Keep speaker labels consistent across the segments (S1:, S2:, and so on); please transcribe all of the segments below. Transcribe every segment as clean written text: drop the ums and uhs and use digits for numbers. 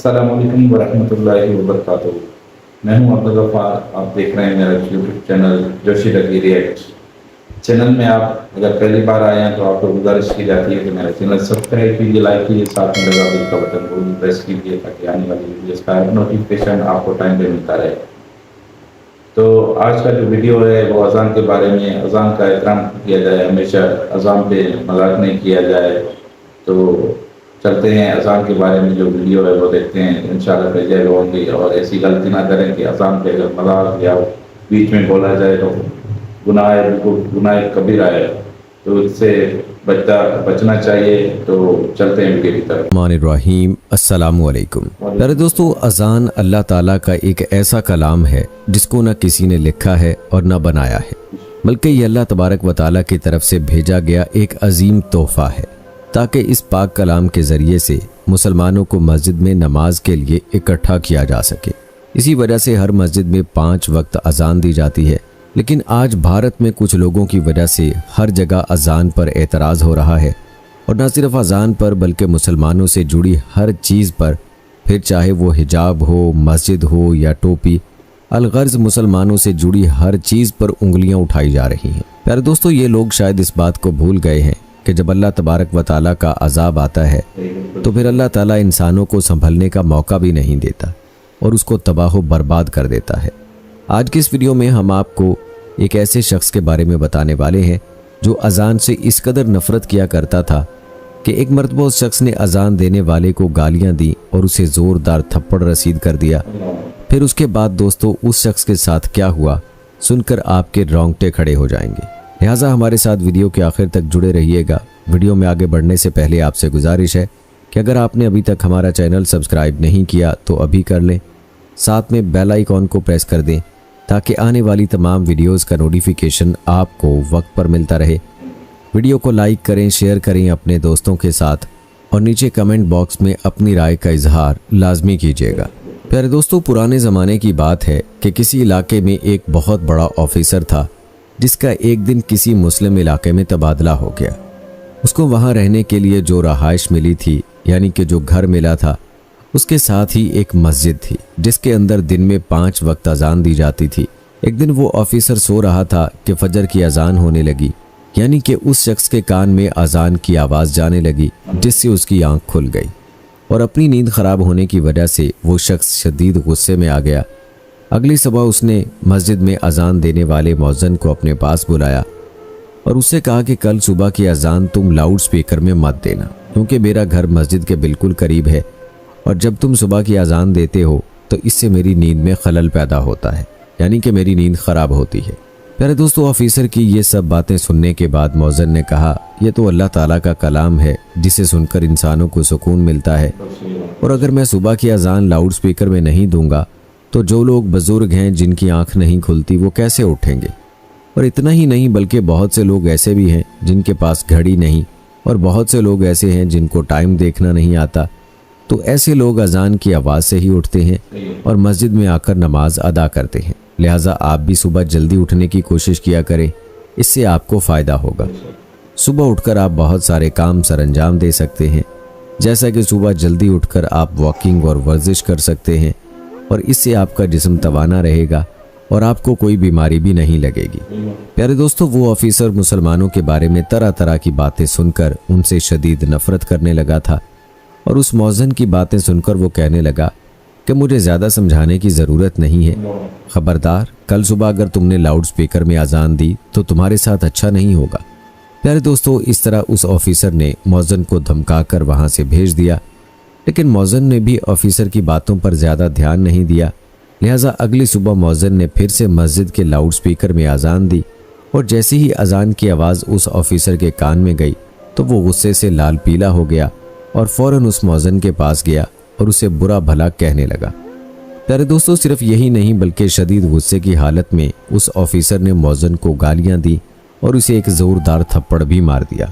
S1: अस्सलामुअलैकुम वरहमतुल्लाहि वबरकातुहू। मैं हूं अब्दुल गफ्फार। आप देख रहे हैं मेरा YouTube channel Joshi lucky react. Channel में आप अगर पहली बार आए हैं तो आपको गुजारिश की जाती है कि मेरा चैनल सब्सक्राइब कीजिए, लाइक कीजिए, साथ में लगा बेल का बटन को भी प्रेस कीजिए ताकि आने वाली वीडियोस का नोटिफिकेशन आपको टाइम पे मिलता रहे। तो आज का जो वीडियो है वो अज़ान के बारे में, अज़ान का एहतराम किया जाए, हमेशा अज़ान पे मजाक नहीं किया जाए। तो चलते हैं अज़ान के बारे में जो वीडियो है वो देखते हैं, इंशाल्लाह फैज़ होंगे। और ऐसी गलती ना करें कि अज़ान पे अगर मजाक या बीच में बोला जाए तो गुनाह कबीरा है, तो इससे बचना चाहिए। तो चलते हैं वीडियो की तरफ।
S2: रहीम अस्सलामु अलैकुम। प्यारे दोस्तों, अज़ान अल्लाह ताला का एक ऐसा कलाम है जिसको न किसी ने लिखा है और न बनाया है, बल्कि ये अल्लाह तबारक व तआला की तरफ से भेजा गया एक अजीम तोहफा है, ताकि इस पाक कलाम के ज़रिए से मुसलमानों को मस्जिद में नमाज के लिए इकट्ठा किया जा सके। इसी वजह से हर मस्जिद में 5 वक्त अज़ान दी जाती है। लेकिन आज भारत में कुछ लोगों की वजह से हर जगह अज़ान पर एतराज़ हो रहा है, और न सिर्फ अज़ान पर बल्कि मुसलमानों से जुड़ी हर चीज़ पर, फिर चाहे वो हिजाब हो, मस्जिद हो या टोपी, अलगर्ज मुसलमानों से जुड़ी हर चीज़ पर उंगलियां उठाई जा रही हैं। प्यारे दोस्तों, ये लोग शायद इस बात को भूल गए हैं कि जब अल्लाह तबारक व तआला का अज़ाब आता है तो फिर अल्लाह ताला इंसानों को संभलने का मौका भी नहीं देता और उसको तबाह बर्बाद कर देता है। आज की इस वीडियो में हम आपको एक ऐसे शख्स के बारे में बताने वाले हैं जो अज़ान से इस कदर नफ़रत किया करता था कि एक मरतबा उस शख्स ने अज़ान देने वाले को गालियां दी और उसे ज़ोरदार थप्पड़ रसीद कर दिया। फिर उसके बाद दोस्तों उस शख्स के साथ क्या हुआ सुनकर आपके रोंगटे खड़े हो जाएंगे। लिहाजा हमारे साथ वीडियो के आखिर तक जुड़े रहिएगा। वीडियो में आगे बढ़ने से पहले आपसे गुजारिश है कि अगर आपने अभी तक हमारा चैनल सब्सक्राइब नहीं किया तो अभी कर लें, साथ में बेल आइकॉन को प्रेस कर दें ताकि आने वाली तमाम वीडियोस का नोटिफिकेशन आपको वक्त पर मिलता रहे। वीडियो को लाइक करें, शेयर करें अपने दोस्तों के साथ, और नीचे कमेंट बॉक्स में अपनी राय का इजहार लाजमी कीजिएगा। प्यारे दोस्तों, पुराने ज़माने की बात है कि किसी इलाके में एक बहुत बड़ा ऑफिसर था जिसका एक दिन किसी मुस्लिम इलाके में तबादला हो गया। उसको वहाँ रहने के लिए जो रहाइश मिली थी, यानी कि जो घर मिला था, उसके साथ ही एक मस्जिद थी जिसके अंदर दिन में 5 वक्त अजान दी जाती थी। एक दिन वो ऑफिसर सो रहा था कि फजर की अजान होने लगी, यानी कि उस शख्स के कान में अजान की आवाज़ जाने लगी, जिससे उसकी आंख खुल गई और अपनी नींद ख़राब होने की वजह से वो शख्स शदीद गुस्से में आ गया। अगली सुबह उसने मस्जिद में अजान देने वाले मौज़िन को अपने पास बुलाया और उससे कहा कि कल सुबह की अजान तुम लाउड स्पीकर में मत देना, क्योंकि मेरा घर मस्जिद के बिल्कुल करीब है और जब तुम सुबह की अजान देते हो तो इससे मेरी नींद में खलल पैदा होता है, यानी कि मेरी नींद ख़राब होती है। प्यारे दोस्तों, ऑफिसर की ये सब बातें सुनने के बाद मौज़िन ने कहा, यह तो अल्लाह ताला का कलाम है जिसे सुनकर इंसानों को सुकून मिलता है, और अगर मैं सुबह की अजान लाउड स्पीकर में नहीं दूंगा तो जो लोग बुजुर्ग हैं जिनकी आंख नहीं खुलती वो कैसे उठेंगे। और इतना ही नहीं बल्कि बहुत से लोग ऐसे भी हैं जिनके पास घड़ी नहीं, और बहुत से लोग ऐसे हैं जिनको टाइम देखना नहीं आता। तो ऐसे लोग अजान की आवाज़ से ही उठते हैं और मस्जिद में आकर नमाज अदा करते हैं। लिहाजा आप भी सुबह जल्दी उठने की कोशिश किया करें, इससे आपको फ़ायदा होगा। सुबह उठकर आप बहुत सारे काम सरअंजाम दे सकते हैं, जैसा कि सुबह जल्दी उठकर आप वॉकिंग और वर्जिश कर सकते हैं, और इससे आपका जिस्म तवाना रहेगा और आपको कोई बीमारी भी नहीं लगेगी। प्यारे दोस्तों, वो ऑफिसर मुसलमानों के बारे में तरह तरह की बातें सुनकर उनसे शदीद नफ़रत करने लगा था, और उस मौज़िन की बातें सुनकर वो कहने लगा कि मुझे ज़्यादा समझाने की ज़रूरत नहीं है। ख़बरदार, कल सुबह अगर तुमने लाउड स्पीकर में अजान दी तो तुम्हारे साथ अच्छा नहीं होगा। प्यारे दोस्तों, इस तरह उस ऑफिसर ने मौज़िन को धमका कर वहाँ से भेज दिया, लेकिन मौज़िन ने भी ऑफिसर की बातों पर ज़्यादा ध्यान नहीं दिया। लिहाजा अगली सुबह मौज़िन ने फिर से मस्जिद के लाउड स्पीकर में अजान दी, और जैसे ही अजान की आवाज़ उस ऑफिसर के कान में गई तो वो गुस्से से लाल पीला हो गया और फ़ौरन उस मौज़िन के पास गया और उसे बुरा भला कहने लगा। प्यारे दोस्तों, सिर्फ यही नहीं बल्कि शदीद गुस्से की हालत में उस ऑफिसर ने मौज़िन को गालियां दी और उसे एक ज़ोरदार थप्पड़ भी मार दिया,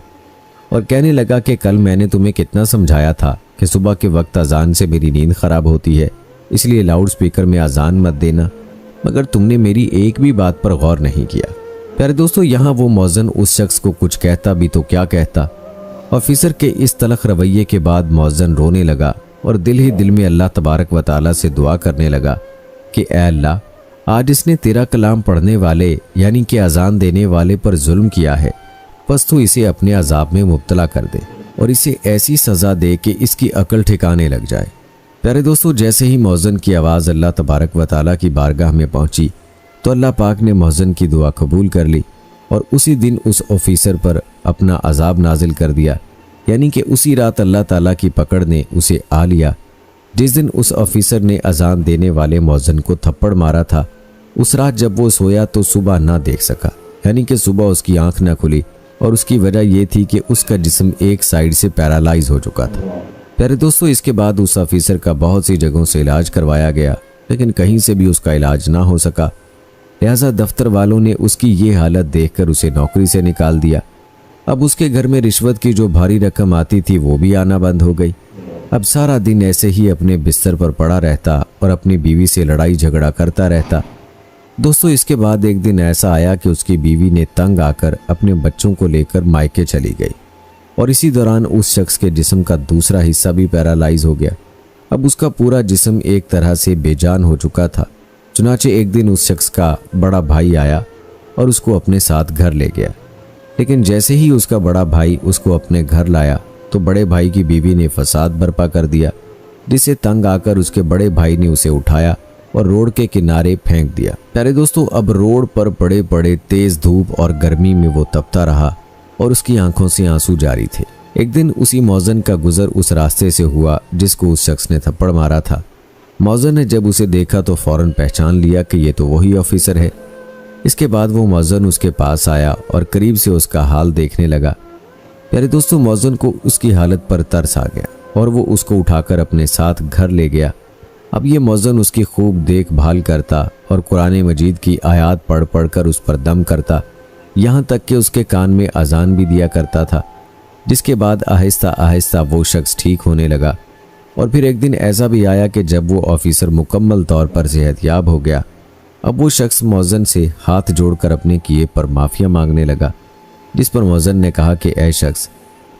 S2: और कहने लगा कि कल मैंने तुम्हें कितना समझाया था कि सुबह के वक्त अजान से मेरी नींद ख़राब होती है, इसलिए लाउड स्पीकर में अजान मत देना, मगर तुमने मेरी एक भी बात पर गौर नहीं किया। प्यारे दोस्तों, यहाँ वो मौज़िन उस शख्स को कुछ कहता भी तो क्या कहता। ऑफिसर के इस तलख रवैये के बाद मौज़िन रोने लगा और दिल ही दिल में अल्लाह तबारक व ताला से दुआ करने लगा कि ऐ अल्लाह, आज इसने तेरा कलाम पढ़ने वाले यानी कि अजान देने वाले पर जुल्म किया है, बस तू इसे अपने अजाब में मुब्तला कर दे और इसे ऐसी सज़ा दे कि इसकी अकल ठिकाने लग जाए। प्यारे दोस्तों, जैसे ही मौज़न की आवाज़ अल्लाह तबारक व ताला की बारगाह में पहुंची तो अल्लाह पाक ने मौज़न की दुआ कबूल कर ली और उसी दिन उस ऑफिसर पर अपना अजाब नाजिल कर दिया, यानी कि उसी रात अल्लाह ताला की पकड़ ने उसे आ लिया। जिस दिन उस ऑफिसर ने अजान देने वाले मौज़न को थप्पड़ मारा था, उस रात जब वो सोया तो सुबह ना देख सका, यानी कि सुबह उसकी आंख ना खुली और उसकी वजह ये थी कि उसका जिस्म एक साइड से पैरालाइज हो चुका था। प्यारे दोस्तों, इसके बाद उस ऑफिसर का बहुत सी जगहों से इलाज करवाया गया, लेकिन कहीं से भी उसका इलाज ना हो सका। लिहाजा दफ्तर वालों ने उसकी ये हालत देखकर उसे नौकरी से निकाल दिया। अब उसके घर में रिश्वत की जो भारी रकम आती थी वो भी आना बंद हो गई। अब सारा दिन ऐसे ही अपने बिस्तर पर पड़ा रहता और अपनी बीवी से लड़ाई झगड़ा करता रहता। दोस्तों, इसके बाद एक दिन ऐसा आया कि उसकी बीवी ने तंग आकर अपने बच्चों को लेकर मायके चली गई और इसी दौरान उस शख्स के जिस्म का दूसरा हिस्सा भी पैरालाइज हो गया। अब उसका पूरा जिस्म एक तरह से बेजान हो चुका था। चुनाचे एक दिन उस शख्स का बड़ा भाई आया और उसको अपने साथ घर ले गया, लेकिन जैसे ही उसका बड़ा भाई उसको अपने घर लाया तो बड़े भाई की बीवी ने फसाद बर्पा कर दिया, जिससे तंग आकर उसके बड़े भाई ने उसे उठाया और रोड के किनारे फेंक दिया। प्यारे दोस्तों, अब रोड पर बड़े बड़े तेज धूप और गर्मी में वो तपता रहा और उसकी आंखों से आंसू जारी थे। एक दिन उसी मौज़न का गुजर उस रास्ते से हुआ जिसको उस शख्स ने थप्पड़ मारा था। मौज़न ने जब उसे देखा तो फौरन पहचान लिया कि ये तो वही ऑफिसर है। इसके बाद वो मौज़न उसके पास आया और करीब से उसका हाल देखने लगा। प्यारे दोस्तों, मौज़न को उसकी हालत पर तरस आ गया और वो उसको उठाकर अपने साथ घर ले गया। अब ये मौज़न उसकी खूब देखभाल करता और कुरान मजीद की आयत पढ़ पढ़ कर उस पर दम करता, यहाँ तक कि उसके कान में अजान भी दिया करता था। जिसके बाद आहिस्ता आहिस्ता वो शख्स ठीक होने लगा और फिर एक दिन ऐसा भी आया कि जब वो ऑफिसर मुकम्मल तौर पर सेहतयाब हो गया, अब वो शख्स मौज़न से हाथ जोड़कर अपने किए पर माफ़िया मांगने लगा। जिस पर मौज़न ने कहा कि ऐ शख्स,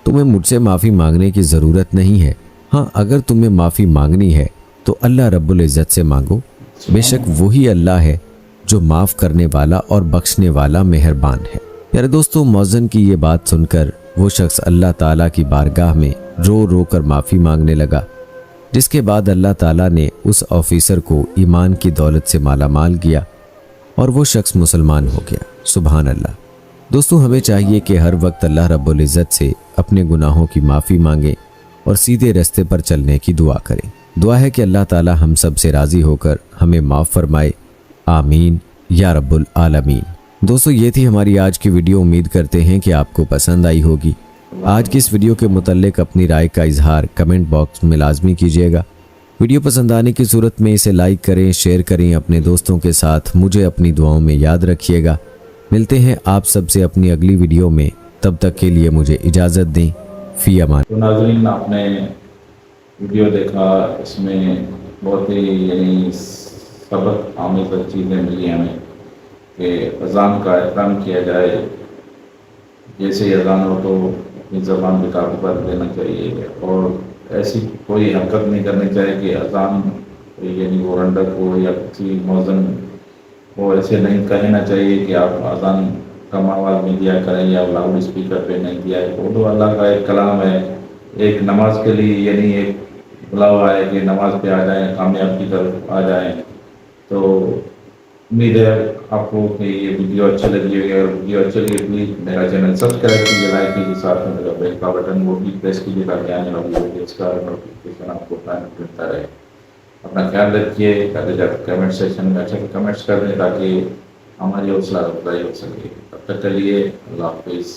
S2: तुम्हें मुझसे माफ़ी मांगने की ज़रूरत नहीं है। हाँ, अगर तुम्हें माफ़ी मांगनी है तो अल्लाह रब्बुल इज़्ज़त से मांगो, बेशक वही अल्लाह है जो माफ़ करने वाला और बख्शने वाला मेहरबान है। प्यारे दोस्तों, मौज़न की ये बात सुनकर वो शख्स अल्लाह ताला की बारगाह में रो रो कर माफ़ी मांगने लगा, जिसके बाद अल्लाह ताला ने उस ऑफिसर को ईमान की दौलत से मालामाल किया और वो शख्स मुसलमान हो गया। सुभान अल्लाह। दोस्तों, हमें चाहिए कि हर वक्त अल्लाह रब्बुल इज़्ज़त से अपने गुनाहों की माफ़ी मांगें और सीधे रास्ते पर चलने की दुआ करें। दुआ है कि अल्लाह ताला हम सब से राज़ी होकर हमें माफ़ फरमाए। आमीन या रब्बुल आलमीन। दोस्तों, ये थी हमारी आज की वीडियो। उम्मीद करते हैं कि आपको पसंद आई होगी। आज की इस वीडियो के मुतल्लिक अपनी राय का इजहार कमेंट बॉक्स में लाजमी कीजिएगा। वीडियो पसंद आने की सूरत में इसे लाइक करें, शेयर करें अपने दोस्तों के साथ। मुझे अपनी दुआओं में याद रखिएगा। मिलते हैं आप सबसे अपनी अगली वीडियो में, तब तक के लिए मुझे इजाज़त दें। फी अमान।
S1: तो नाज़रीन, आपने वीडियो देखा, इसमें बहुत ही यानी सबक आमेज़ चीज़ें मिली हमें कि अज़ान का एहतराम किया जाए। जैसे ही अज़ान हो तो अपनी ज़बान पे काबू कर देना चाहिए और ऐसी कोई हरकत नहीं करनी चाहिए कि अज़ान यानी वो रंडक हो या किसी मौज़न को ऐसे नहीं कहना चाहिए कि आप अज़ान कम आवाज़ में दिया करें या लाउड स्पीकर पे नहीं दिया है। वो तो अल्लाह का एक कलाम है, एक नमाज के लिए यानी एक बुलावा है कि नमाज पे आ जाएं, कामयाब की तरफ आ जाएं। तो उम्मीद है आपको कि ये वीडियो अच्छा लगी होगी। अगर वीडियो अच्छा लगी प्लीज़ मेरा चैनल सब्सक्राइब कीजिए, लाइक कीजिए, साथ में मेरा बेल का बटन वो भी प्रेस कीजिए ताकि आने वाली वीडियोज़ का नोटिफिकेशन आपको टाइम मिलता रहे। अपना ख्याल रखिए। जाते जाते कमेंट सेक्शन में अच्छे कमेंट्स कर दें ताकि हमारी हौसला अफजाई हो सके। तब तक के लिए अल्लाह हाफिज़।